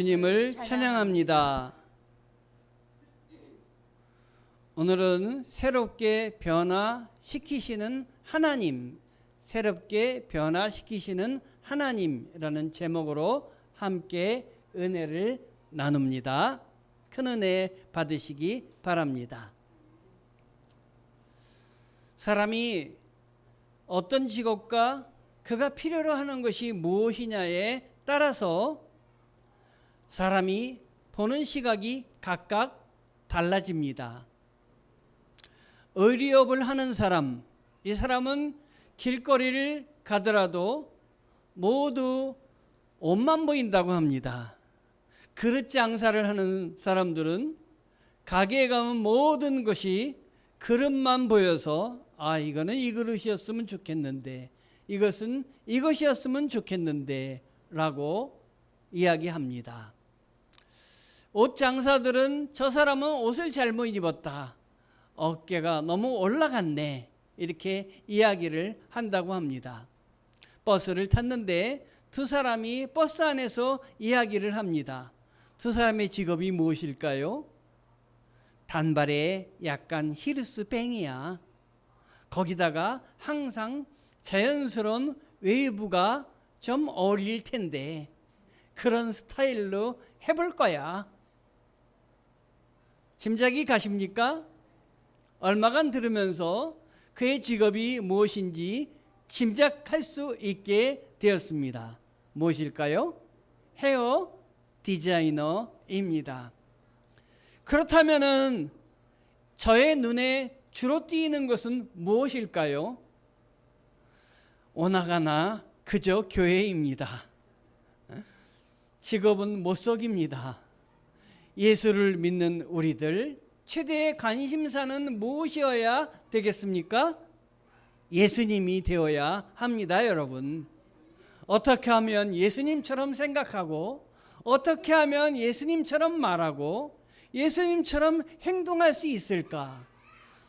주님을 찬양합니다. 오늘은 새롭게 변화시키시는 하나님, 새롭게 변화시키시는 하나님이라는 제목으로 함께 은혜를 나눕니다. 큰 은혜 받으시기 바랍니다. 사람이 어떤 직업과 그가 필요로 하는 것이 무엇이냐에 따라서 사람이 보는 시각이 각각 달라집니다. 의리업을 하는 사람, 이 사람은 길거리를 가더라도 모두 옷만 보인다고 합니다. 그릇 장사를 하는 사람들은 가게에 가면 모든 것이 그릇만 보여서 이거는 이 그릇이었으면 좋겠는데, 이것은 이것이었으면 좋겠는데 라고 이야기합니다. 옷 장사들은 저 사람은 옷을 잘못 입었다, 어깨가 너무 올라갔네, 이렇게 이야기를 한다고 합니다. 버스를 탔는데 두 사람이 버스 안에서 이야기를 합니다. 두 사람의 직업이 무엇일까요? 단발에 약간 히르스뱅이야. 거기다가 항상 자연스러운 웨이브가 좀 어릴 텐데 그런 스타일로 해볼 거야. 짐작이 가십니까? 얼마간 들으면서 그의 직업이 무엇인지 짐작할 수 있게 되었습니다. 무엇일까요? 헤어 디자이너입니다. 그렇다면은 저의 눈에 주로 띄는 것은 무엇일까요? 오나가나 그저 교회입니다. 직업은 못 속입니다. 예수를 믿는 우리들 최대의 관심사는 무엇이어야 되겠습니까? 예수님이 되어야 합니다, 여러분. 어떻게 하면 예수님처럼 생각하고, 어떻게 하면 예수님처럼 말하고, 예수님처럼 행동할 수 있을까?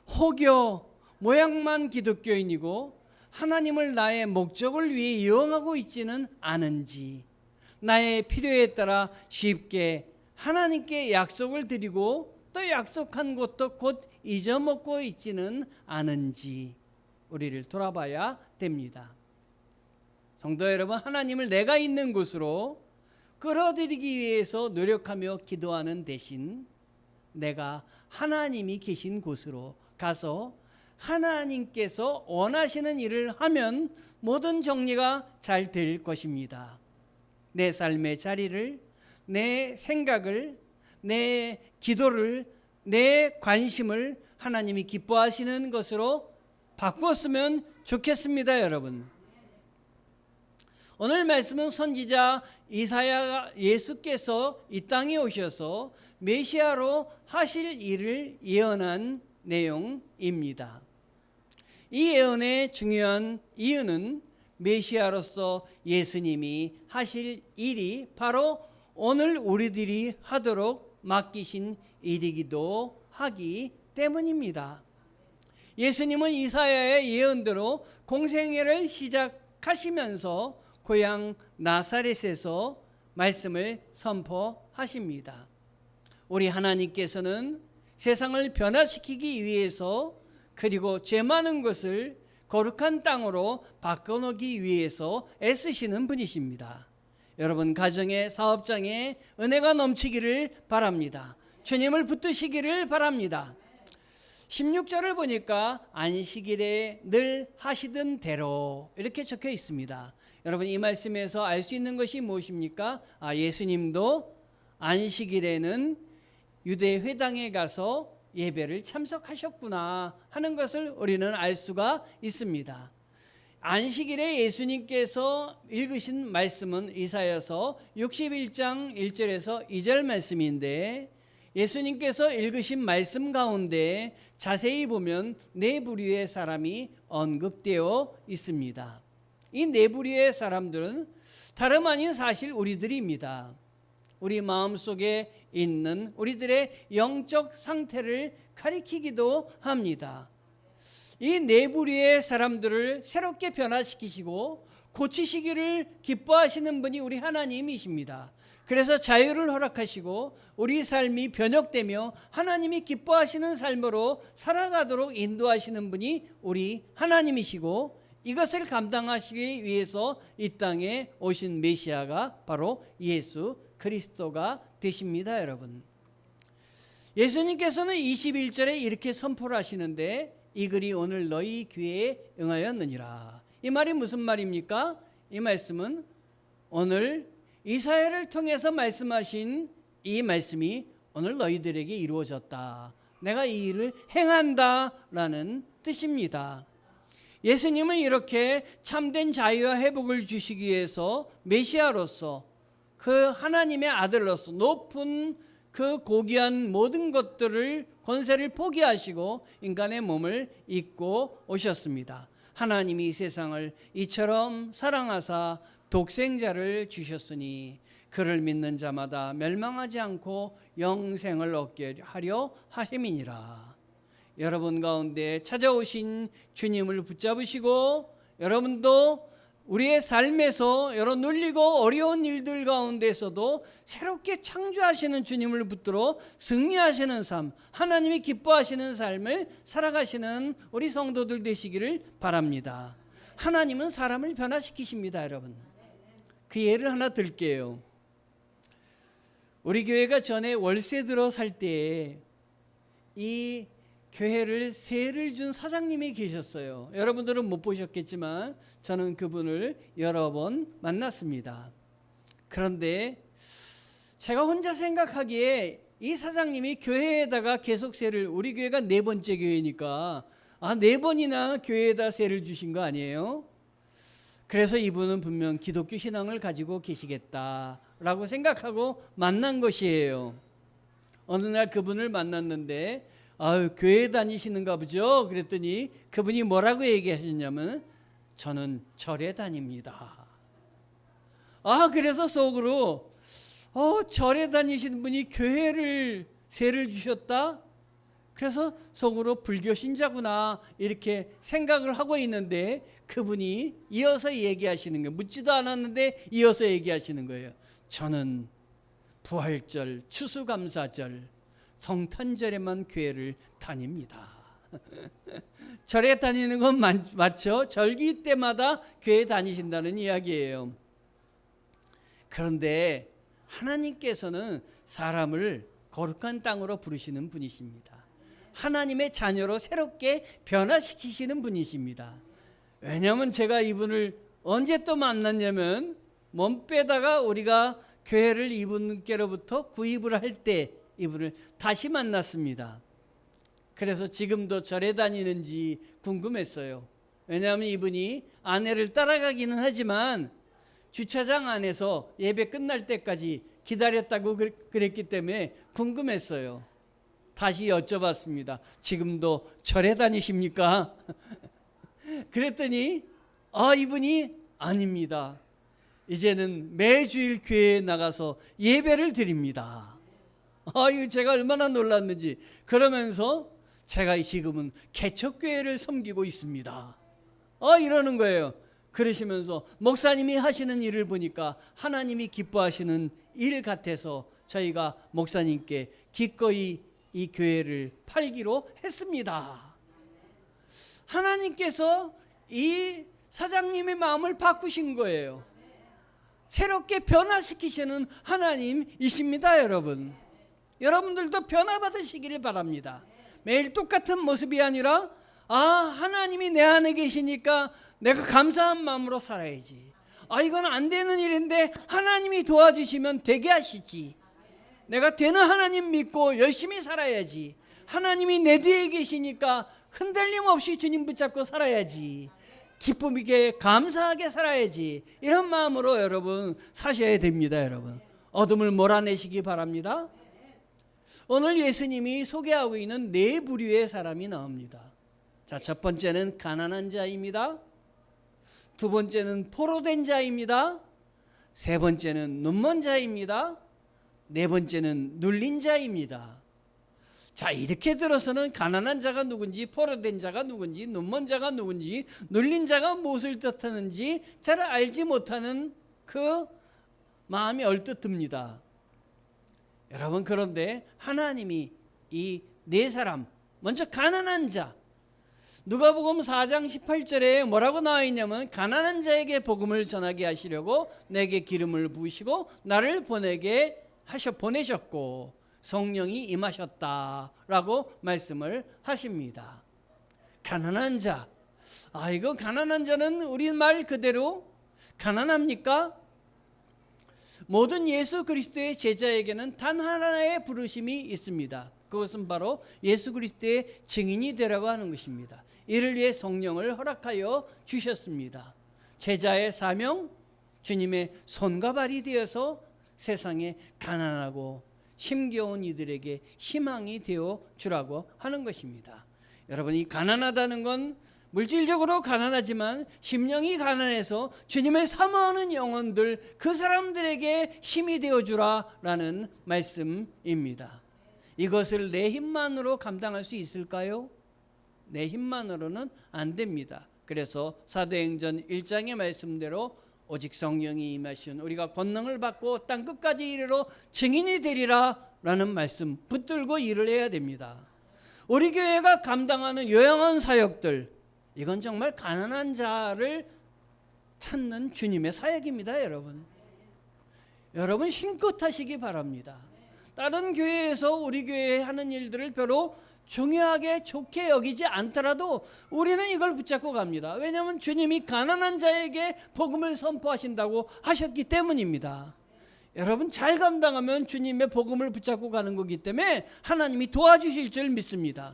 혹여 모양만 기독교인이고 하나님을 나의 목적을 위해 이용하고 있지는 않은지, 나의 필요에 따라 쉽게 하나님께 약속을 드리고 또 약속한 것도 곧 잊어먹고 있지는 않은지 우리를 돌아봐야 됩니다. 성도 여러분, 하나님을 내가 있는 곳으로 끌어들이기 위해서 노력하며 기도하는 대신 내가 하나님이 계신 곳으로 가서 하나님께서 원하시는 일을 하면 모든 정리가 잘 될 것입니다. 내 삶의 자리를, 내 생각을, 내 기도를, 내 관심을 하나님이 기뻐하시는 것으로 바꾸었으면 좋겠습니다, 여러분. 오늘 말씀은 선지자 이사야, 예수께서 이 땅에 오셔서 메시아로 하실 일을 예언한 내용입니다. 이 예언의 중요한 이유는 메시아로서 예수님이 하실 일이 바로 오늘 우리들이 하도록 맡기신 일이기도 하기 때문입니다. 예수님은 이사야의 예언대로 공생애를 시작하시면서 고향 나사렛에서 말씀을 선포하십니다. 우리 하나님께서는 세상을 변화시키기 위해서, 그리고 죄 많은 것을 거룩한 땅으로 바꿔놓기 위해서 애쓰시는 분이십니다. 여러분 가정의, 사업장에 은혜가 넘치기를 바랍니다. 주님을 붙드시기를 바랍니다. 16절을 보니까 안식일에 늘 하시던 대로 이렇게 적혀 있습니다. 여러분 이 말씀에서 알 수 있는 것이 무엇입니까? 예수님도 안식일에는 유대 회당에 가서 예배를 참석하셨구나 하는 것을 우리는 알 수가 있습니다. 안식일에 예수님께서 읽으신 말씀은 이사야서 61장 1절에서 2절 말씀인데, 예수님께서 읽으신 말씀 가운데 자세히 보면 네 부류의 사람이 언급되어 있습니다. 이 네 부류의 사람들은 다름 아닌 사실 우리들입니다. 우리 마음속에 있는 우리들의 영적 상태를 가리키기도 합니다. 이 네 부류의 사람들을 새롭게 변화시키시고 고치시기를 기뻐하시는 분이 우리 하나님이십니다. 그래서 자유를 허락하시고 우리 삶이 변혁되며 하나님이 기뻐하시는 삶으로 살아가도록 인도하시는 분이 우리 하나님이시고, 이것을 감당하시기 위해서 이 땅에 오신 메시아가 바로 예수 그리스도가 되십니다. 여러분, 예수님께서는 21절에 이렇게 선포를 하시는데, 이 글이 오늘 너희 귀에 응하였느니라. 이 말이 무슨 말입니까? 이 말씀은 오늘 이사야를 통해서 말씀하신 이 말씀이 오늘 너희들에게 이루어졌다. 내가 이 일을 행한다 라는 뜻입니다. 예수님은 이렇게 참된 자유와 회복을 주시기 위해서 메시아로서, 그 하나님의 아들로서 높은 그 고귀한 모든 것들을, 권세를 포기하시고 인간의 몸을 입고 오셨습니다. 하나님이 이 세상을 이처럼 사랑하사 독생자를 주셨으니 그를 믿는 자마다 멸망하지 않고 영생을 얻게 하려 하심이니라. 여러분 가운데 찾아오신 주님을 붙잡으시고, 여러분도 우리의 삶에서 여러 눌리고 어려운 일들 가운데서도 새롭게 창조하시는 주님을 붙들어 승리하시는 삶, 하나님이 기뻐하시는 삶을 살아가시는 우리 성도들 되시기를 바랍니다. 하나님은 사람을 변화시키십니다. 여러분, 그 예를 하나 들게요. 우리 교회가 전에 월세 들어 살 때에 이 교회를 세를 준 사장님이 계셨어요. 여러분들은 못 보셨겠지만 저는 그분을 여러 번 만났습니다. 그런데 제가 혼자 생각하기에 이 사장님이 교회에다가 계속 세를, 우리 교회가 4번째 교회니까 4번이나 교회에다 세를 주신 거 아니에요? 그래서 이분은 분명 기독교 신앙을 가지고 계시겠다라고 생각하고 만난 것이에요. 어느 날 그분을 만났는데 교회 다니시는가 보죠? 그랬더니 그분이 뭐라고 얘기하셨냐면, 저는 절에 다닙니다. 그래서 속으로 절에 다니시는 분이 교회를 세를 주셨다? 그래서 속으로 불교 신자구나 이렇게 생각을 하고 있는데, 그분이 이어서 얘기하시는 거예요. 묻지도 않았는데 이어서 얘기하시는 거예요. 저는 부활절, 추수감사절, 성탄절에만 교회를 다닙니다. 절에 다니는 건 맞죠? 절기 때마다 교회 다니신다는 이야기예요. 그런데 하나님께서는 사람을 거룩한 땅으로 부르시는 분이십니다. 하나님의 자녀로 새롭게 변화시키시는 분이십니다. 왜냐하면 제가 이분을 언제 또 만났냐면, 몸 빼다가 우리가 교회를 이분께로부터 구입을 할 때 이분을 다시 만났습니다. 그래서 지금도 절에 다니는지 궁금했어요. 왜냐하면 이분이 아내를 따라가기는 하지만 주차장 안에서 예배 끝날 때까지 기다렸다고 그랬기 때문에 궁금했어요. 다시 여쭤봤습니다. 지금도 절에 다니십니까? 그랬더니 이분이 아닙니다. 이제는 매주일 교회에 나가서 예배를 드립니다. 이거 제가 얼마나 놀랐는지. 그러면서 제가 지금은 개척교회를 섬기고 있습니다. 이러는 거예요. 그러시면서 목사님이 하시는 일을 보니까 하나님이 기뻐하시는 일 같아서 저희가 목사님께 기꺼이 이 교회를 팔기로 했습니다. 하나님께서 이 사장님의 마음을 바꾸신 거예요. 새롭게 변화시키시는 하나님이십니다. 여러분, 여러분들도 변화받으시기를 바랍니다. 매일 똑같은 모습이 아니라 하나님이 내 안에 계시니까 내가 감사한 마음으로 살아야지. 이건 안 되는 일인데 하나님이 도와주시면 되게 하시지. 내가 되는 하나님 믿고 열심히 살아야지. 하나님이 내 뒤에 계시니까 흔들림 없이 주님 붙잡고 살아야지. 기쁨 있게 감사하게 살아야지. 이런 마음으로 여러분 사셔야 됩니다. 여러분, 어둠을 몰아내시기 바랍니다. 오늘 예수님이 소개하고 있는 4부류의 사람이 나옵니다. 자, 첫 번째는 가난한 자입니다. 두 번째는 포로된 자입니다. 세 번째는 눈먼 자입니다. 네 번째는 눌린 자입니다. 자, 이렇게 들어서는 가난한 자가 누군지, 포로된 자가 누군지, 눈먼 자가 누군지, 눌린 자가 무엇을 뜻하는지 잘 알지 못하는 그 마음이 얼뜻 듭니다. 여러분, 그런데 하나님이 이 네 사람, 먼저 가난한 자, 누가복음 4장 18절에 뭐라고 나와 있냐면, 가난한 자에게 복음을 전하게 하시려고 내게 기름을 부으시고 나를 보내셨고 성령이 임하셨다라고 말씀을 하십니다. 가난한 자, 이거 가난한 자는 우리말 그대로 가난합니까? 모든 예수 그리스도의 제자에게는 단 하나의 부르심이 있습니다. 그것은 바로 예수 그리스도의 증인이 되라고 하는 것입니다. 이를 위해 성령을 허락하여 주셨습니다. 제자의 사명, 주님의 손과 발이 되어서 세상에 가난하고 힘겨운 이들에게 희망이 되어 주라고 하는 것입니다. 여러분, 이 가난하다는 건 물질적으로 가난하지만 심령이 가난해서 주님을 사모하는 영혼들, 그 사람들에게 힘이 되어 주라라는 말씀입니다. 이것을 내 힘만으로 감당할 수 있을까요? 내 힘만으로는 안 됩니다. 그래서 사도행전 1장의 말씀대로 오직 성령이 임하신 우리가 권능을 받고 땅 끝까지 이르러 증인이 되리라 라는 말씀 붙들고 일을 해야 됩니다. 우리 교회가 감당하는 요양원 사역들, 이건 정말 가난한 자를 찾는 주님의 사역입니다. 여러분 힘껏 하시기 바랍니다. 다른 교회에서 우리 교회에 하는 일들을 별로 중요하게 좋게 여기지 않더라도 우리는 이걸 붙잡고 갑니다. 왜냐하면 주님이 가난한 자에게 복음을 선포하신다고 하셨기 때문입니다. 여러분, 잘 감당하면 주님의 복음을 붙잡고 가는 거기 때문에 하나님이 도와주실 줄 믿습니다.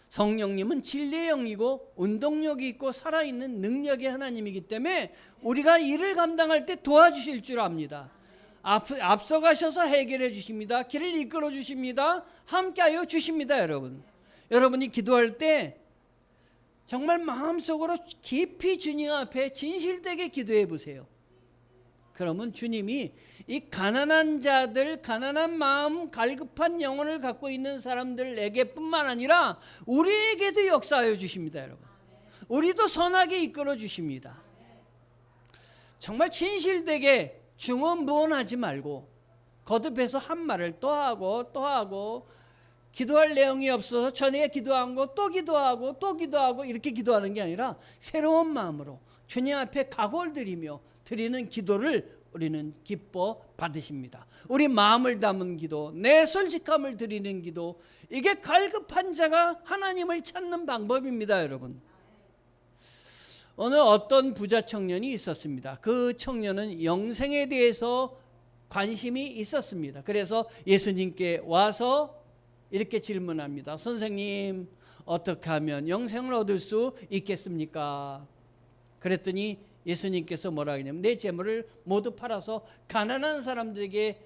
성령님은 진리의 영이고 운동력이 있고 살아있는 능력의 하나님이기 때문에 우리가 일을 감당할 때 도와주실 줄 압니다. 앞서가셔서 해결해 주십니다. 길을 이끌어 주십니다. 함께하여 주십니다. 여러분이 기도할 때 정말 마음속으로 깊이 주님 앞에 진실되게 기도해 보세요. 그러면 주님이 이 가난한 자들, 가난한 마음, 갈급한 영혼을 갖고 있는 사람들에게뿐만 아니라 우리에게도 역사하여 주십니다. 우리도 선하게 이끌어 주십니다. 정말 진실되게 중언부언하지 말고 거듭해서 한 말을 또 하고 기도할 내용이 없어서 전에 기도한 거 또 기도하고 이렇게 기도하는 게 아니라 새로운 마음으로 주님 앞에 각오를 드리는 기도를 우리는 기뻐 받으십니다. 우리 마음을 담은 기도, 내 솔직함을 드리는 기도, 이게 갈급한 자가 하나님을 찾는 방법입니다. 여러분, 어느 어떤 부자 청년이 있었습니다. 그 청년은 영생에 대해서 관심이 있었습니다. 그래서 예수님께 와서 이렇게 질문합니다. 선생님, 어떻게 하면 영생을 얻을 수 있겠습니까? 그랬더니 예수님께서 뭐라 하냐면, 내 재물을 모두 팔아서 가난한 사람들에게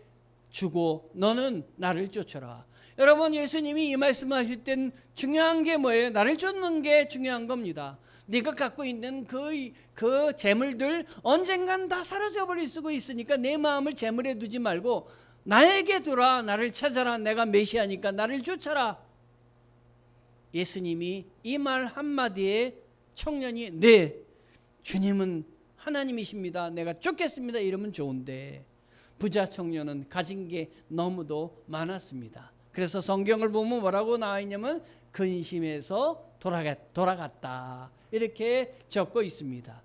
주고 너는 나를 쫓아라. 여러분, 예수님이 이 말씀하실 땐 중요한 게 뭐예요? 나를 쫓는 게 중요한 겁니다. 네가 갖고 있는 그 재물들 언젠간 다 사라져버릴 수가 있으니까 내 마음을 재물에 두지 말고 나에게 두라. 나를 찾아라. 내가 메시아니까 나를 쫓아라. 예수님이 이 말 한마디에 청년이 네, 주님은 하나님이십니다. 내가 쫓겠습니다. 이러면 좋은데 부자 청년은 가진 게 너무도 많았습니다. 그래서 성경을 보면 뭐라고 나와 있냐면 근심해서 돌아갔다. 이렇게 적고 있습니다.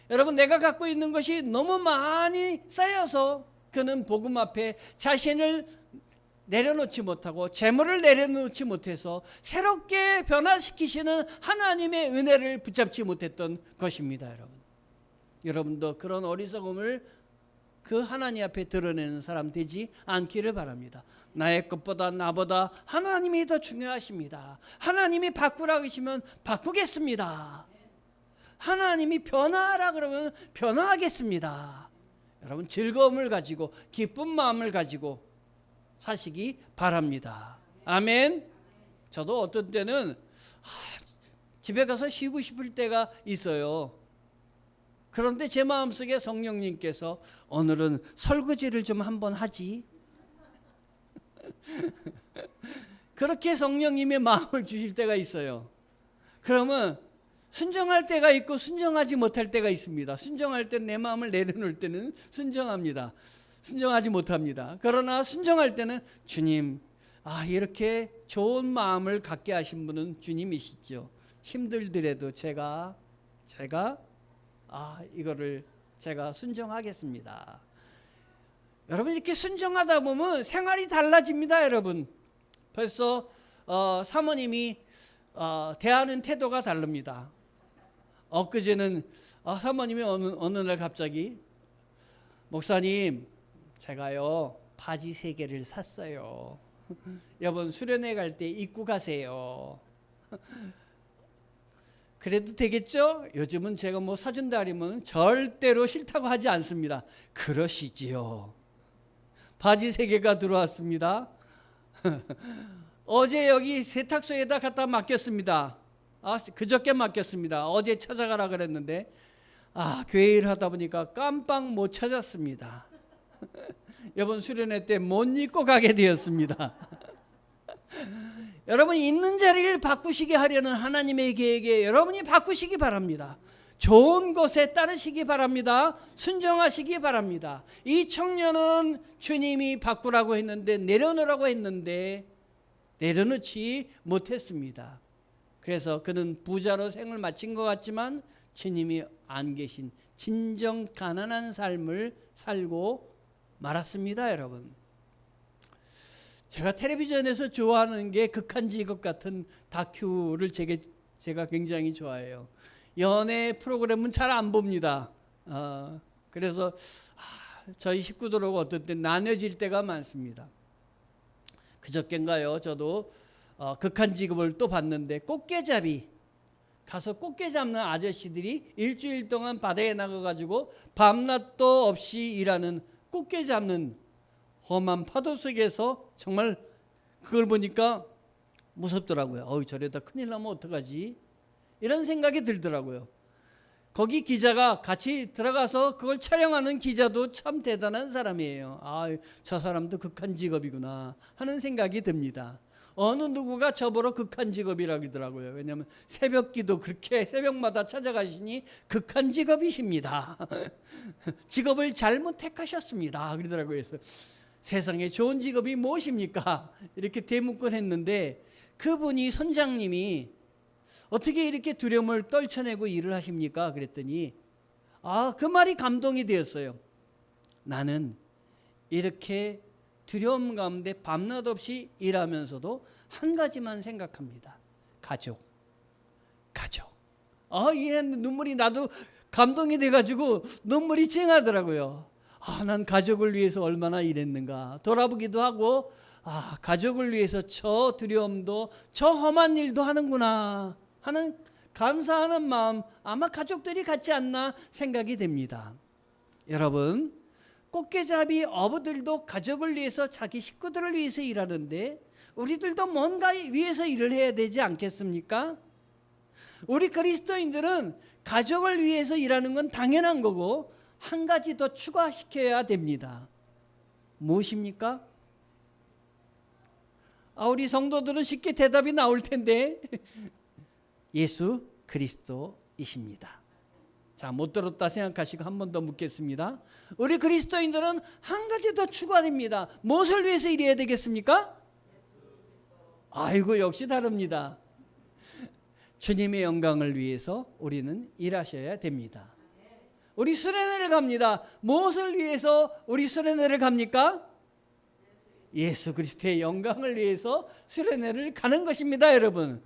여러분, 내가 갖고 있는 것이 너무 많이 쌓여서 그는 복음 앞에 자신을 내려놓지 못하고 재물을 내려놓지 못해서 새롭게 변화시키시는 하나님의 은혜를 붙잡지 못했던 것입니다. 여러분도 그런 어리석음을 그 하나님 앞에 드러내는 사람 되지 않기를 바랍니다. 나의 것보다 나보다 하나님이 더 중요하십니다. 하나님이 바꾸라 그러시면 바꾸겠습니다. 하나님이 변화하라 그러면 변화하겠습니다. 여러분, 즐거움을 가지고 기쁜 마음을 가지고 사시기 바랍니다. 아멘. 저도 어떤 때는 집에 가서 쉬고 싶을 때가 있어요. 그런데 제 마음속에 성령님께서 오늘은 설거지를 좀 한번 하지. 그렇게 성령님의 마음을 주실 때가 있어요. 그러면 순종할 때가 있고 순종하지 못할 때가 있습니다. 순종할 때는 내 마음을 내려놓을 때는 순종합니다. 순종하지 못합니다. 그러나 순종할 때는 주님, 이렇게 좋은 마음을 갖게 하신 분은 주님이시죠. 힘들더라도 이거를 제가 순종하겠습니다. 여러분, 이렇게 순종하다 보면 생활이 달라집니다. 여러분, 벌써 사모님이 대하는 태도가 다릅니다. 엊그제는 사모님이 어느 날 갑자기, 목사님, 제가요 바지 3개를 샀어요. 여러분, 수련회 갈 때 입고 가세요. 그래도 되겠죠? 요즘은 제가 뭐 사준다 하면 절대로 싫다고 하지 않습니다. 그러시지요. 바지 3개가 들어왔습니다. 어제 여기 세탁소에다 갖다 맡겼습니다. 그저께 맡겼습니다. 어제 찾아가라 그랬는데 교회 일 하다 보니까 깜빡 못 찾았습니다. 여러분, 수련회 때 못 입고 가게 되었습니다. 여러분, 있는 자리를 바꾸시게 하려는 하나님의 계획에 여러분이 바꾸시기 바랍니다. 좋은 것에 따르시기 바랍니다. 순종하시기 바랍니다. 이 청년은 주님이 바꾸라고 했는데, 내려놓으라고 했는데 내려놓지 못했습니다. 그래서 그는 부자로 생을 마친 것 같지만 주님이 안 계신 진정 가난한 삶을 살고 말았습니다. 여러분, 제가 텔레비전에서 좋아하는 게 극한 직업 같은 다큐를 제가 굉장히 좋아해요. 연애 프로그램은 잘 안 봅니다. 그래서 저희 식구들하고 어떤 때 나눠질 때가 많습니다. 그저께인가요, 저도 극한 직업을 또 봤는데, 꽃게잡이 가서 꽃게 잡는 아저씨들이 일주일 동안 바다에 나가가지고 밤낮도 없이 일하는, 꽃게 잡는 험한 파도 속에서 정말 그걸 보니까 무섭더라고요. 저래다 큰일 나면 어떡하지? 이런 생각이 들더라고요. 거기 기자가 같이 들어가서 그걸 촬영하는 기자도 참 대단한 사람이에요. 저 사람도 극한 직업이구나 하는 생각이 듭니다. 어느 누구가 저보러 극한 직업이라고 하더라고요. 왜냐하면 새벽기도 그렇게 새벽마다 찾아가시니 극한 직업이십니다. 직업을 잘못 택하셨습니다 그러더라고요. 그래서 세상에 좋은 직업이 무엇입니까? 이렇게 대묻곤했는데, 그분이, 선장님이 어떻게 이렇게 두려움을 떨쳐내고 일을 하십니까? 그랬더니 그 말이 감동이 되었어요. 나는 이렇게 두려움 가운데 밤낮 없이 일하면서도 한 가지만 생각합니다. 가족. 이랬는데 눈물이 나도 감동이 돼가지고 눈물이 찡하더라고요. 난 가족을 위해서 얼마나 일했는가 돌아보기도 하고, 가족을 위해서 저 두려움도 저 험한 일도 하는구나 하는 감사하는 마음, 아마 가족들이 같지 않나 생각이 됩니다. 여러분, 꽃게잡이 어부들도 가족을 위해서, 자기 식구들을 위해서 일하는데 우리들도 뭔가 위해서 일을 해야 되지 않겠습니까? 우리 그리스도인들은 가족을 위해서 일하는 건 당연한 거고, 한 가지 더 추가시켜야 됩니다. 무엇입니까? 우리 성도들은 쉽게 대답이 나올 텐데 예수 그리스도이십니다. 자, 못 들었다 생각하시고 한 번 더 묻겠습니다. 우리 그리스도인들은 한 가지 더 추가됩니다. 무엇을 위해서 일해야 되겠습니까? 역시 다릅니다. 주님의 영광을 위해서 우리는 일하셔야 됩니다. 우리 수련회를 갑니다. 무엇을 위해서 우리 수련회를 갑니까? 예수 그리스도의 영광을 위해서 수련회를 가는 것입니다. 여러분,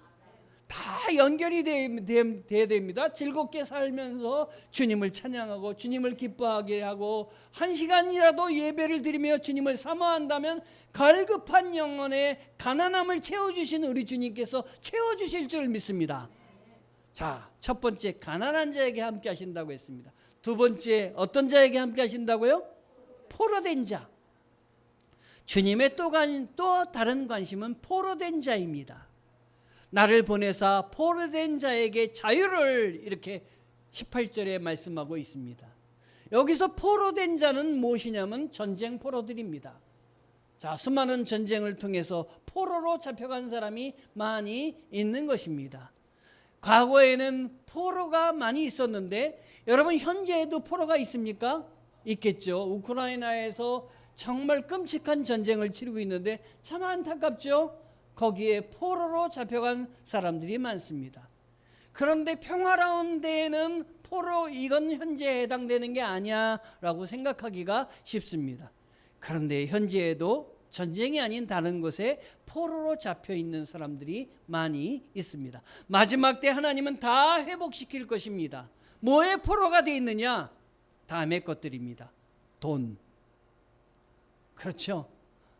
다 연결이 돼야 됩니다. 즐겁게 살면서 주님을 찬양하고 주님을 기뻐하게 하고, 한 시간이라도 예배를 드리며 주님을 사모한다면 갈급한 영혼의 가난함을 채워주신 우리 주님께서 채워주실 줄 믿습니다. 자, 첫 번째, 가난한 자에게 함께 하신다고 했습니다. 두 번째, 어떤 자에게 함께 하신다고요? 포로된 자. 주님의 또 다른 관심은 포로된 자입니다. 나를 보내사 포로된 자에게 자유를, 이렇게 18절에 말씀하고 있습니다. 여기서 포로된 자는 무엇이냐면 전쟁 포로들입니다. 자, 수많은 전쟁을 통해서 포로로 잡혀간 사람이 많이 있는 것입니다. 과거에는 포로가 많이 있었는데 여러분 현재에도 포로가 있습니까? 있겠죠. 우크라이나에서 정말 끔찍한 전쟁을 치르고 있는데 참 안타깝죠. 거기에 포로로 잡혀간 사람들이 많습니다. 그런데 평화로운 데에는 포로 이건 현재에 해당되는 게 아니야 라고 생각하기가 쉽습니다. 그런데 현재에도 전쟁이 아닌 다른 곳에 포로로 잡혀 있는 사람들이 많이 있습니다. 마지막 때 하나님은 다 회복시킬 것입니다. 뭐에 포로가 되어 있느냐? 다음의 것들입니다. 돈. 그렇죠.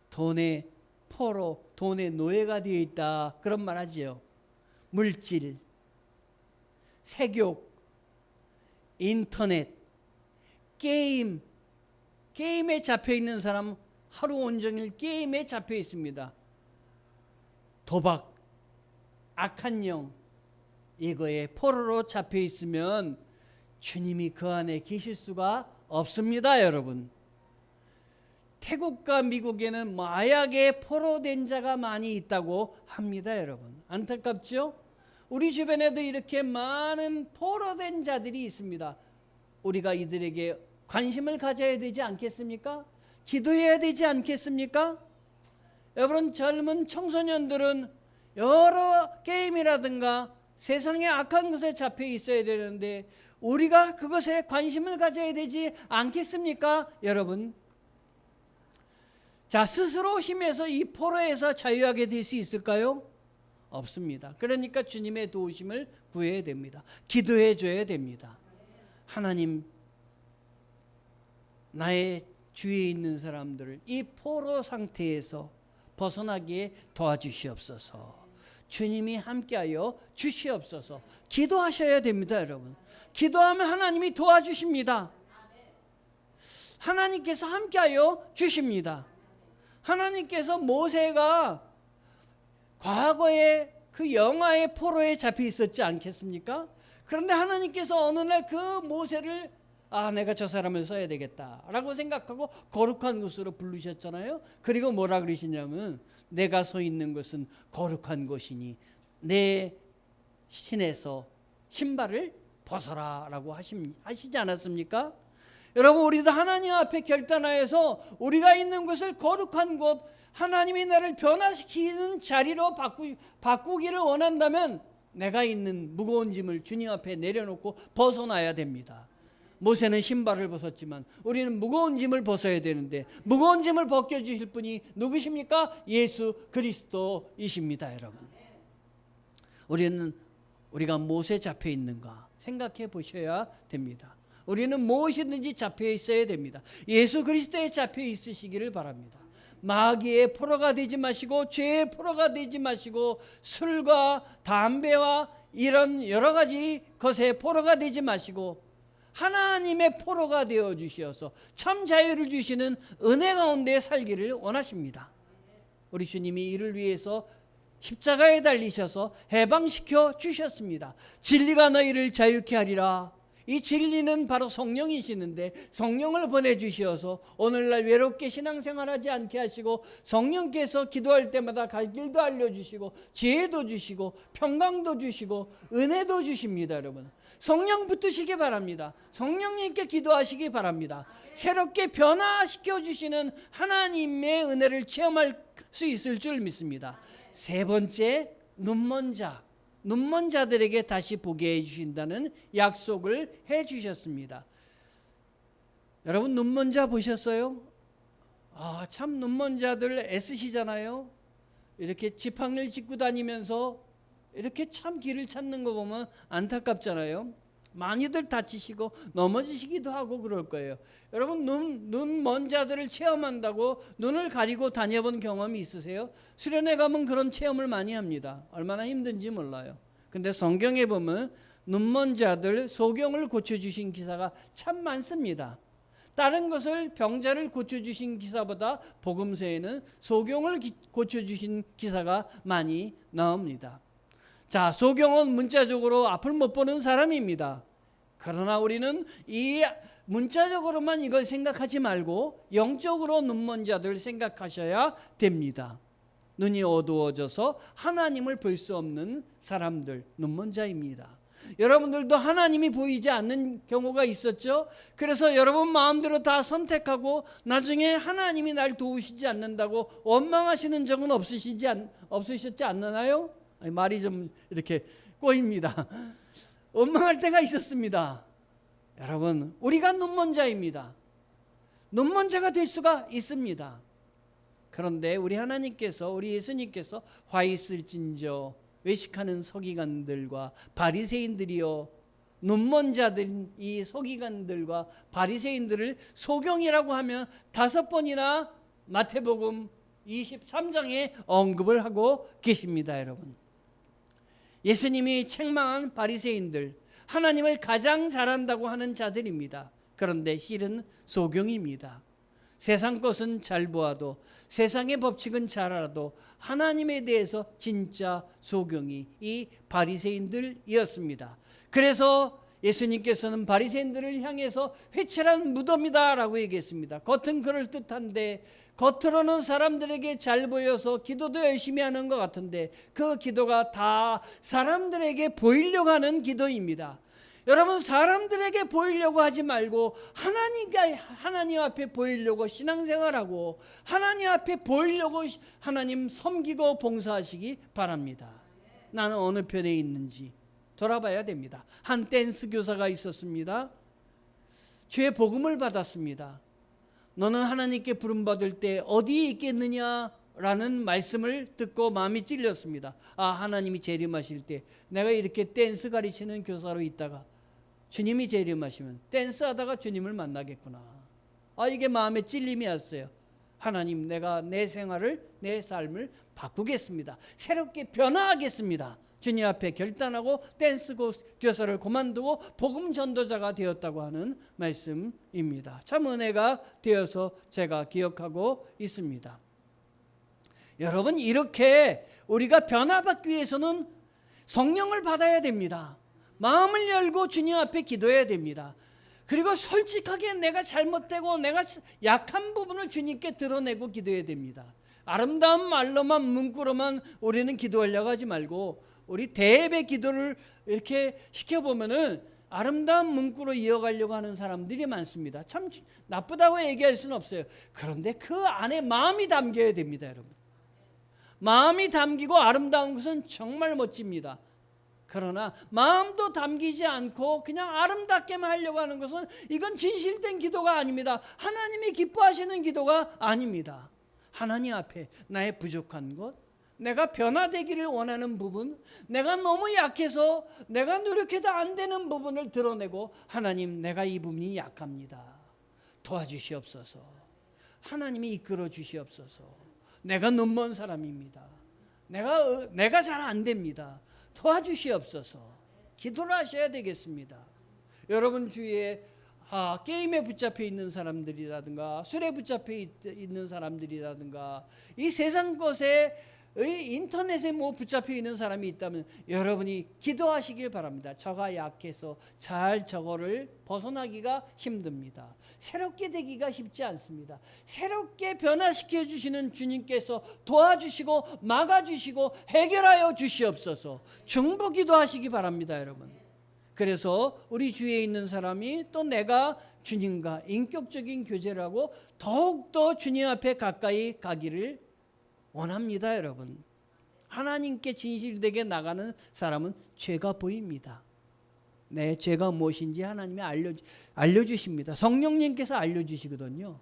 돈의 포로, 돈의 노예가 되어 있다. 그런 말 하지요. 물질, 색욕, 인터넷, 게임에 잡혀 있는 사람 하루 온종일 게임에 잡혀 있습니다. 도박, 악한 영, 이거에 포로로 잡혀 있으면 주님이 그 안에 계실 수가 없습니다, 여러분. 태국과 미국에는 마약에 포로된 자가 많이 있다고 합니다, 여러분. 안타깝죠? 우리 주변에도 이렇게 많은 포로된 자들이 있습니다. 우리가 이들에게 관심을 가져야 되지 않겠습니까? 기도해야 되지 않겠습니까? 여러분, 젊은 청소년들은 여러 게임이라든가 세상의 악한 것에 잡혀 있어야 되는데 우리가 그것에 관심을 가져야 되지 않겠습니까? 여러분, 자, 스스로 힘에서 이 포로에서 자유하게 될 수 있을까요? 없습니다. 그러니까 주님의 도우심을 구해야 됩니다. 기도해 줘야 됩니다. 하나님, 나의 주위에 있는 사람들을 이 포로 상태에서 벗어나게 도와주시옵소서. 주님이 함께하여 주시옵소서. 기도하셔야 됩니다, 여러분. 기도하면 하나님이 도와주십니다. 하나님께서 함께하여 주십니다. 하나님께서 모세가 과거에 그 영화의 포로에 잡혀 있었지 않겠습니까? 그런데 하나님께서 어느 날 그 모세를 내가 저 사람을 써야 되겠다라고 생각하고 거룩한 곳으로 부르셨잖아요. 그리고 뭐라 그러시냐면 내가 서 있는 것은 거룩한 곳이니 내 신에서 신발을 벗어라 라고 하시지 않았습니까? 여러분, 우리도 하나님 앞에 결단하여서 우리가 있는 곳을 거룩한 곳, 하나님이 나를 변화시키는 자리로 바꾸기를 원한다면 내가 있는 무거운 짐을 주님 앞에 내려놓고 벗어나야 됩니다. 모세는 신발을 벗었지만 우리는 무거운 짐을 벗어야 되는데 무거운 짐을 벗겨주실 분이 누구십니까? 예수 그리스도이십니다. 여러분, 우리가 무엇에 잡혀 있는가 생각해 보셔야 됩니다. 우리는 무엇이든지 잡혀 있어야 됩니다. 예수 그리스도에 잡혀 있으시기를 바랍니다. 마귀의 포로가 되지 마시고 죄의 포로가 되지 마시고 술과 담배와 이런 여러 가지 것에 포로가 되지 마시고 하나님의 포로가 되어 주시어서 참 자유를 주시는 은혜 가운데 살기를 원하십니다. 우리 주님이 이를 위해서 십자가에 달리셔서 해방시켜 주셨습니다. 진리가 너희를 자유케 하리라. 이 진리는 바로 성령이시는데 성령을 보내주시어서 오늘날 외롭게 신앙생활하지 않게 하시고 성령께서 기도할 때마다 갈 길도 알려주시고 지혜도 주시고 평강도 주시고 은혜도 주십니다. 여러분, 성령 붙으시기 바랍니다. 성령님께 기도하시기 바랍니다. 새롭게 변화시켜 주시는 하나님의 은혜를 체험할 수 있을 줄 믿습니다. 세 번째, 눈먼 자들에게 다시 보게 해주신다는 약속을 해주셨습니다. 여러분, 눈먼 자 보셨어요? 참 눈먼 자들 애쓰시잖아요. 이렇게 지팡이를 짚고 다니면서 이렇게 참 길을 찾는 거 보면 안타깝잖아요. 많이들 다치시고 넘어지시기도 하고 그럴 거예요. 여러분, 눈 먼 자들을 체험한다고 눈을 가리고 다녀본 경험이 있으세요? 수련회 가면 그런 체험을 많이 합니다. 얼마나 힘든지 몰라요. 근데 성경에 보면 눈먼 자들 소경을 고쳐주신 기사가 참 많습니다. 다른 것을 병자를 고쳐주신 기사보다 복음서에는 소경을 고쳐주신 기사가 많이 나옵니다. 자, 소경은 문자적으로 앞을 못 보는 사람입니다. 그러나 우리는 이 문자적으로만 이걸 생각하지 말고 영적으로 눈먼 자들 생각하셔야 됩니다. 눈이 어두워져서 하나님을 볼 수 없는 사람들, 눈먼 자입니다. 여러분들도 하나님이 보이지 않는 경우가 있었죠? 그래서 여러분 마음대로 다 선택하고 나중에 하나님이 날 도우시지 않는다고 원망하시는 적은 없으셨지 않나요? 말이 좀 이렇게 꼬입니다. 원망할 때가 있었습니다. 여러분, 우리가 눈먼 자입니다. 눈먼 자가 될 수가 있습니다. 그런데 우리 하나님께서, 우리 예수님께서 화 있을진저 외식하는 서기관들과 바리새인들이여, 눈먼 자들, 이 서기관들과 바리새인들을 소경이라고 하면 5번이나 마태복음 23장에 언급을 하고 계십니다. 여러분, 예수님이 책망한 바리새인들, 하나님을 가장 잘한다고 하는 자들입니다. 그런데 실은 소경입니다. 세상 것은 잘 보아도, 세상의 법칙은 잘 알아도 하나님에 대해서 진짜 소경이 이 바리새인들이었습니다. 그래서 예수님께서는 바리새인들을 향해서 회칠한 무덤이다 라고 얘기했습니다. 겉은 그럴듯한데, 겉으로는 사람들에게 잘 보여서 기도도 열심히 하는 것 같은데 그 기도가 다 사람들에게 보이려고 하는 기도입니다. 여러분, 사람들에게 보이려고 하지 말고 하나님 앞에 보이려고 신앙생활하고 하나님 앞에 보이려고 하나님 섬기고 봉사하시기 바랍니다. 나는 어느 편에 있는지 돌아봐야 됩니다. 한 댄스 교사가 있었습니다. 주의 복음을 받았습니다. 너는 하나님께 부름받을 때 어디에 있겠느냐 라는 말씀을 듣고 마음이 찔렸습니다. 아, 하나님이 재림하실 때 내가 이렇게 댄스 가르치는 교사로 있다가 주님이 재림하시면 댄스하다가 주님을 만나겠구나. 아, 이게 마음에 찔림이 왔어요. 하나님, 내가 내 생활을, 내 삶을 바꾸겠습니다. 새롭게 변화하겠습니다. 주님 앞에 결단하고 댄스 교사를 그만두고 복음 전도자가 되었다고 하는 말씀입니다. 참 은혜가 되어서 제가 기억하고 있습니다. 여러분, 이렇게 우리가 변화받기 위해서는 성령을 받아야 됩니다. 마음을 열고 주님 앞에 기도해야 됩니다. 그리고 솔직하게 내가 잘못되고 내가 약한 부분을 주님께 드러내고 기도해야 됩니다. 아름다운 말로만, 문구로만 우리는 기도하려고 하지 말고 우리 대예배 기도를 이렇게 시켜보면은 아름다운 문구로 이어가려고 하는 사람들이 많습니다. 참 나쁘다고 얘기할 수는 없어요. 그런데 그 안에 마음이 담겨야 됩니다. 여러분, 마음이 담기고 아름다운 것은 정말 멋집니다. 그러나 마음도 담기지 않고 그냥 아름답게만 하려고 하는 것은 이건 진실된 기도가 아닙니다. 하나님이 기뻐하시는 기도가 아닙니다. 하나님 앞에 나의 부족한 것, 내가 변화되기를 원하는 부분, 내가 너무 약해서 내가 노력해도 안 되는 부분을 드러내고, 하나님, 내가 이 부분이 약합니다. 도와주시옵소서. 하나님이 이끌어 주시옵소서. 내가 눈먼 사람입니다. 내가 잘 안 됩니다. 도와주시옵소서. 기도를 하셔야 되겠습니다. 여러분 주위에 게임에 붙잡혀 있는 사람들이라든가 술에 붙잡혀 있는 사람들이라든가 이 세상 것에 인터넷에 붙잡혀 있는 사람이 있다면 여러분이 기도하시길 바랍니다. 저가 약해서 잘 저거를 벗어나기가 힘듭니다. 새롭게 되기가 쉽지 않습니다. 새롭게 변화시켜 주시는 주님께서 도와주시고 막아주시고 해결하여 주시옵소서. 중보 기도하시기 바랍니다. 여러분, 그래서 우리 주위에 있는 사람이 또 내가 주님과 인격적인 교제를 하고 더욱더 주님 앞에 가까이 가기를 원합니다. 여러분, 하나님께 진실되게 나가는 사람은 죄가 보입니다. 내 죄가 무엇인지 하나님이 알려주십니다. 성령님께서 알려주시거든요.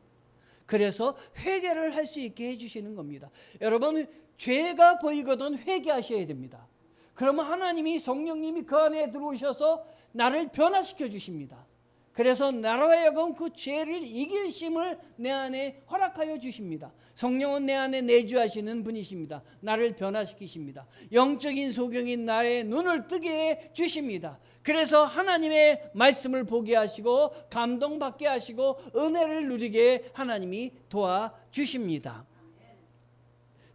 그래서 회개를 할 수 있게 해주시는 겁니다. 여러분, 죄가 보이거든 회개하셔야 됩니다. 그러면 하나님이, 성령님이 그 안에 들어오셔서 나를 변화시켜 주십니다. 그래서 나로 하여금 그 죄를 이길 힘을 내 안에 허락하여 주십니다. 성령은 내 안에 내주하시는 분이십니다. 나를 변화시키십니다. 영적인 소경인 나의 눈을 뜨게 해 주십니다. 그래서 하나님의 말씀을 보게 하시고 감동받게 하시고 은혜를 누리게 하나님이 도와주십니다.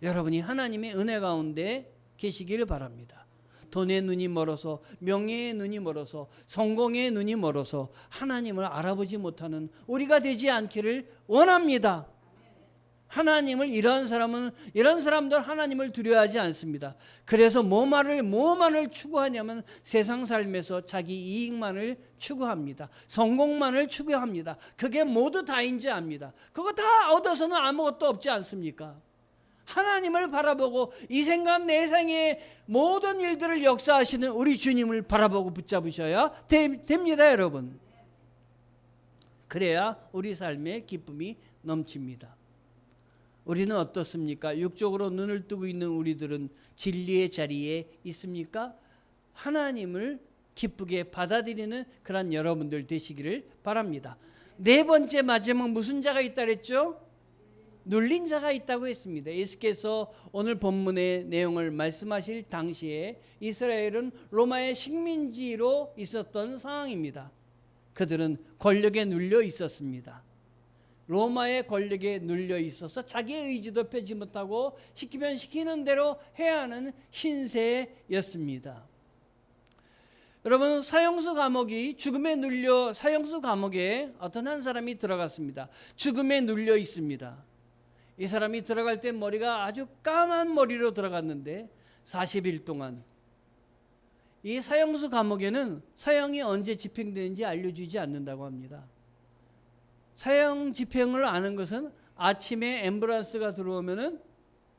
여러분이 하나님의 은혜 가운데 계시기를 바랍니다. 돈의 눈이 멀어서, 명예의 눈이 멀어서, 성공의 눈이 멀어서 하나님을 알아보지 못하는 우리가 되지 않기를 원합니다. 하나님을 이런 사람들 하나님을 두려워하지 않습니다. 그래서 뭐만을 추구하냐면 세상 삶에서 자기 이익만을 추구합니다. 성공만을 추구합니다. 그게 모두 다인 줄 압니다. 그거 다 얻어서는 아무것도 없지 않습니까? 하나님을 바라보고 이 생각 내 생의 모든 일들을 역사하시는 우리 주님을 바라보고 붙잡으셔야 됩니다, 여러분. 그래야 우리 삶에 기쁨이 넘칩니다. 우리는 어떻습니까? 육적으로 눈을 뜨고 있는 우리들은 진리의 자리에 있습니까? 하나님을 기쁘게 받아들이는 그런 여러분들 되시기를 바랍니다. 네 번째, 마지막 무슨 자가 있다 그랬죠? 눌린 자가 있다고 했습니다. 예수께서 오늘 본문의 내용을 말씀하실 당시에 이스라엘은 로마의 식민지로 있었던 상황입니다. 그들은 권력에 눌려 있었습니다. 로마의 권력에 눌려 있어서 자기의 의지도 펴지 못하고 시키면 시키는 대로 해야 하는 신세였습니다. 여러분, 사형수 감옥에 어떤 한 사람이 들어갔습니다. 죽음에 눌려 있습니다. 이 사람이 들어갈 때 머리가 아주 까만 머리로 들어갔는데 40일 동안 이 사형수 감옥에는 사형이 언제 집행되는지 알려주지 않는다고 합니다. 사형 집행을 아는 것은 아침에 앰뷸런스가 들어오면은,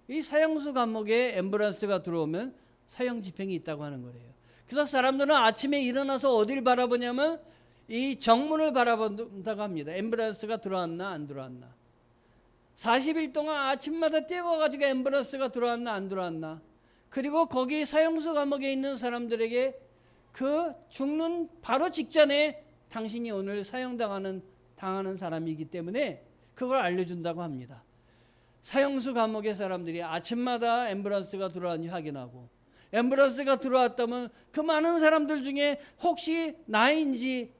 이 사형수 감옥에 앰뷸런스가 들어오면 사형 집행이 있다고 하는 거예요. 그래서 사람들은 아침에 일어나서 어디를 바라보냐면 이 정문을 바라본다고 합니다. 앰뷸런스가 들어왔나 안 들어왔나. 40일 동안 아침마다 뛰어가지고 앰뷸런스가 들어왔나 안 들어왔나. 그리고 거기 사형수 감옥에 있는 사람들에게 그 죽는 바로 직전에 당신이 오늘 사형당하는 사람이기 때문에 그걸 알려준다고 합니다. 사형수 감옥의 사람들이 아침마다 앰뷸런스가 들어왔는지 확인하고, 앰뷸런스가 들어왔다면 그 많은 사람들 중에 혹시 나인지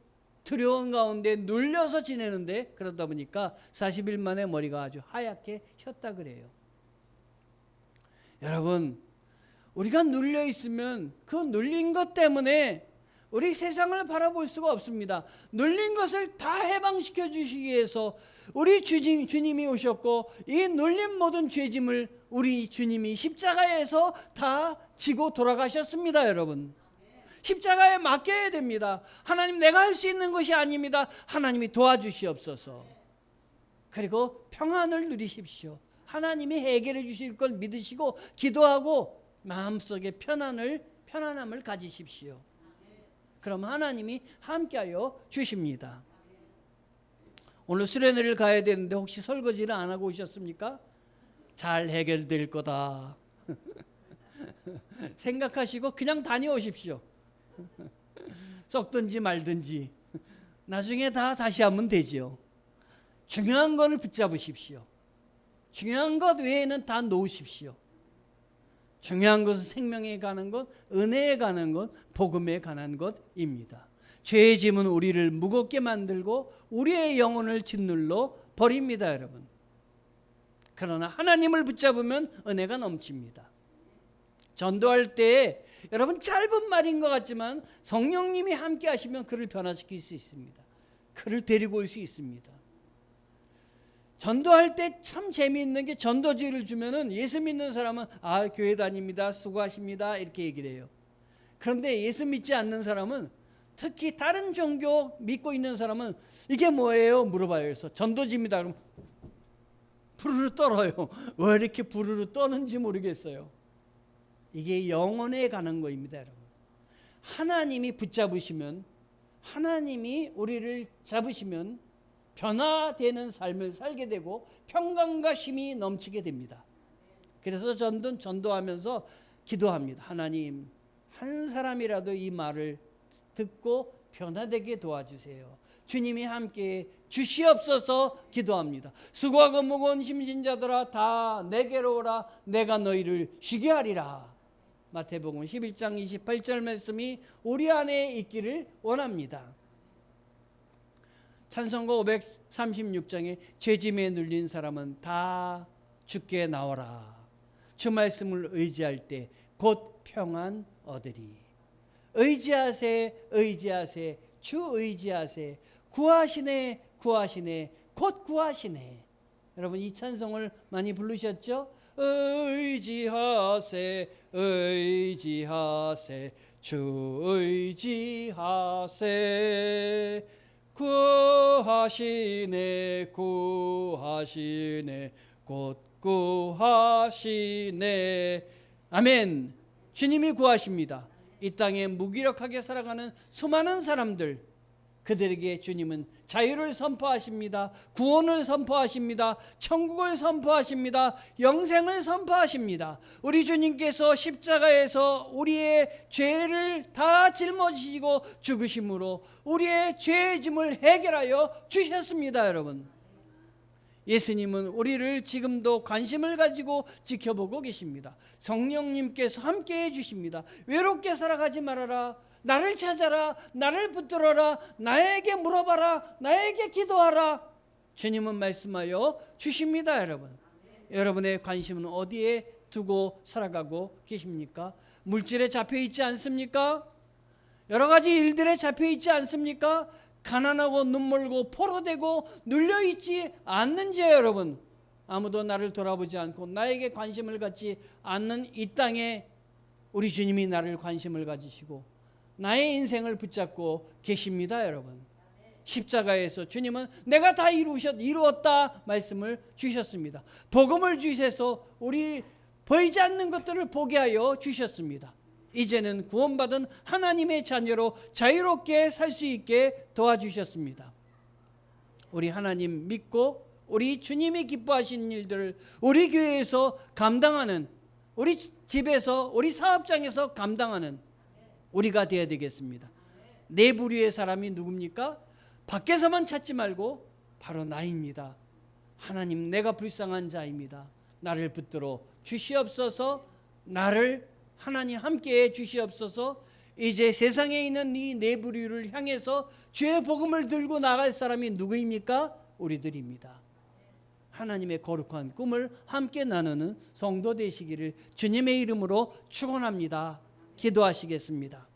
두려운 가운데 눌려서 지내는데, 그러다 보니까 40일 만에 머리가 아주 하얗게 혔다 그래요. 여러분, 우리가 눌려 있으면 그 눌린 것 때문에 우리 세상을 바라볼 수가 없습니다. 눌린 것을 다 해방시켜 주시기 위해서 우리 주님이 오셨고, 이 눌린 모든 죄짐을 우리 주님이 십자가에서 다 지고 돌아가셨습니다, 여러분. 십자가에 맡겨야 됩니다. 하나님, 내가 할 수 있는 것이 아닙니다. 하나님이 도와주시옵소서. 그리고 평안을 누리십시오. 하나님이 해결해 주실 걸 믿으시고 기도하고 마음속에 편안함을 가지십시오. 그럼 하나님이 함께하여 주십니다. 오늘 수련회를 가야 되는데 혹시 설거지를 안 하고 오셨습니까? 잘 해결될 거다 생각하시고 그냥 다녀오십시오. 썩든지 말든지 나중에 다시 하면 되죠. 중요한 것을 붙잡으십시오. 중요한 것 외에는 다 놓으십시오. 중요한 것은 생명에 관한 것, 은혜에 관한 것, 복음에 관한 것입니다. 죄의 짐은 우리를 무겁게 만들고 우리의 영혼을 짓눌러 버립니다, 여러분. 그러나 하나님을 붙잡으면 은혜가 넘칩니다. 전도할 때 여러분, 짧은 말인 것 같지만 성령님이 함께 하시면 그를 변화시킬 수 있습니다. 그를 데리고 올 수 있습니다. 전도할 때 참 재미있는 게, 전도지를 주면은 예수 믿는 사람은 교회 다닙니다, 수고하십니다 이렇게 얘기를 해요. 그런데 예수 믿지 않는 사람은, 특히 다른 종교 믿고 있는 사람은 이게 뭐예요? 물어봐요. 그래서 전도지입니다. 그러면 부르르 떨어요. 왜 이렇게 부르르 떠는지 모르겠어요. 이게 영혼에 관한 거입니다, 여러분. 하나님이 붙잡으시면, 하나님이 우리를 잡으시면 변화되는 삶을 살게 되고 평강과 쉼이 넘치게 됩니다. 그래서 저는 전도하면서 기도합니다. 하나님, 한 사람이라도 이 말을 듣고 변화되게 도와주세요. 주님이 함께 주시옵소서 기도합니다. 수고하고 무거운 힘진 자들아 다 내게로 오라. 내가 너희를 쉬게 하리라. 마태복음 11장 28절 말씀이 우리 안에 있기를 원합니다. 찬송가 536장에 죄짐에 눌린 사람은 다 주께 나오라. 주 말씀을 의지할 때 곧 평안 얻으리. 의지하세, 의지하세, 주 의지하세. 구하시네, 구하시네, 곧 구하시네. 여러분 이 찬송을 많이 부르셨죠? 의지하세, 의지하세, 주 의지하세. 구하시네, 구하시네, 곧 구하시네. 아멘. 주님이 구하십니다. 이 땅에 무기력하게 살아가는 수많은 사람들, 그들에게 주님은 자유를 선포하십니다. 구원을 선포하십니다. 천국을 선포하십니다. 영생을 선포하십니다. 우리 주님께서 십자가에서 우리의 죄를 다 짊어지시고 죽으심으로 우리의 죄의 짐을 해결하여 주셨습니다. 여러분, 예수님은 우리를 지금도 관심을 가지고 지켜보고 계십니다. 성령님께서 함께해 주십니다. 외롭게 살아가지 말아라. 나를 찾아라. 나를 붙들어라. 나에게 물어봐라. 나에게 기도하라. 주님은 말씀하여 주십니다. 여러분, 여러분의 관심은 어디에 두고 살아가고 계십니까? 물질에 잡혀 있지 않습니까? 여러 가지 일들에 잡혀 있지 않습니까? 가난하고 눈물고 포로되고 눌려있지 않는지요. 여러분, 아무도 나를 돌아보지 않고 나에게 관심을 갖지 않는 이 땅에 우리 주님이 나를 관심을 가지시고 나의 인생을 붙잡고 계십니다. 여러분, 십자가에서 주님은 내가 다 이루었다 말씀을 주셨습니다. 복음을 주셔서 우리 보이지 않는 것들을 보게 하여 주셨습니다. 이제는 구원받은 하나님의 자녀로 자유롭게 살 수 있게 도와주셨습니다. 우리 하나님 믿고 우리 주님이 기뻐하시는 일들을 우리 교회에서 감당하는, 우리 집에서, 우리 사업장에서 감당하는 우리가 되어야 되겠습니다. 내 부류의 사람이 누굽니까? 밖에서만 찾지 말고 바로 나입니다. 하나님, 내가 불쌍한 자입니다. 나를 붙들어 주시옵소서. 나를 하나님 함께해 주시옵소서. 이제 세상에 있는 이 네 부류를 향해서 주의 복음을 들고 나갈 사람이 누구입니까? 우리들입니다. 하나님의 거룩한 꿈을 함께 나누는 성도 되시기를 주님의 이름으로 축원합니다. 기도하시겠습니다.